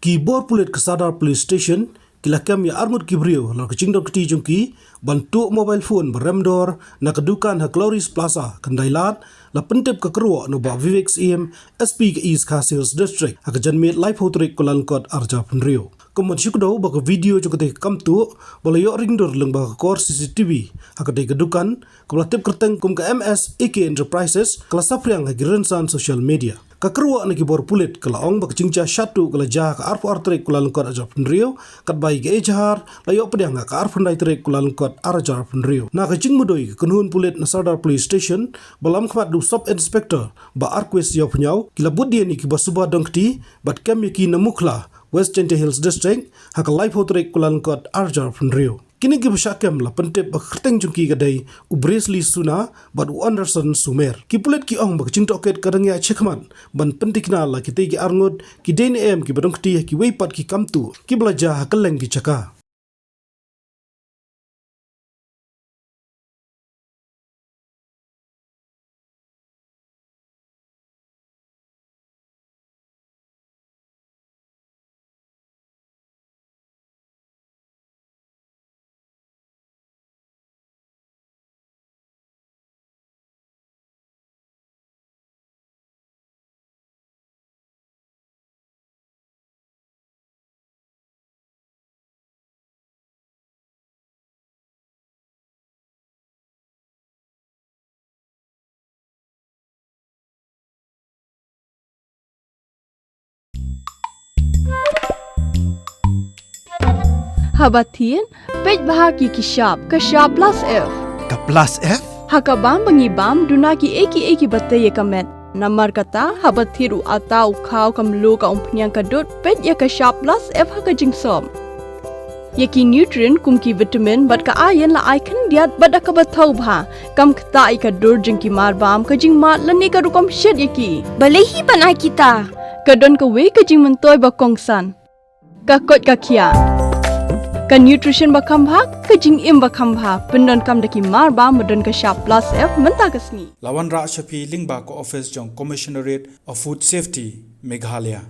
Kibor pulit kesadar police station kilakam ya armut Kyrwoh la kecing dor keti jungki bantu mobile phone beremdor na kedukan ha Glories Plaza kendailat la pentep ke Kyrwoh no ba Vivek im SP ke East Sales District ha kejanmit live hotrik kolankot arja penrio kemudian syukdo ba ke video jukete kamtu bola yo ringdor leng ba kor CCTV ha kedai kedukan kelatip kerteng kum ke MS AK Enterprises kelas sapriang ha girensan social media ka Kyrwoh na kibor pulit kala ong ba kecingca syatu kala jah ka arfu artrik kolankot arja penrio kat bai ke ejahar layo pedang ka arfu ndai trik kolankot arja penrio na kecing mudoi kenhun pulit na Sadar Police Station balam khmat du sub inspector ba arquest yo pnyau kila budie ni ki basuba dongti bat kam yaki na Mukhla West Chente Hills District hak live hotrik kolankot arja penrio kini ki besyakem la pentep ba kerteng jungki gadai ubresli suna bat u Underson sumer ki pulit ki ong ba kecing toket kadangya chekman ban pentikna la ki tegi arngut ki DNM ki badongti ki weipat ki kamtu ki belajar hakeleng ki caka Habatin, pej bahagi ki Shah plus F. Ka plus F? Hakabam bangibam dunaki eki batay kamet. Namar kata habatiru atau kau kamlu ka umpunyang kadut pej ya ka Shah plus F haka jingsom. Yaki nutrient kumki vitamin bat ka ayan la icon diat bada ka batau bha. Kam kata ika dur jingki marbam ka jing mat lani ka rukam shed yaki. Balehi panai kita. Kadon ka we ka jing mentoy ba kongsan. Ka kot ka kia. Ka nutrition bakam bha ka jing im bakam bha pendon kam daki marba medon ka Shah plus F menta kasni Lawan Ra Shapi Lingba ko office jong Commissionerate of Food Safety Meghalaya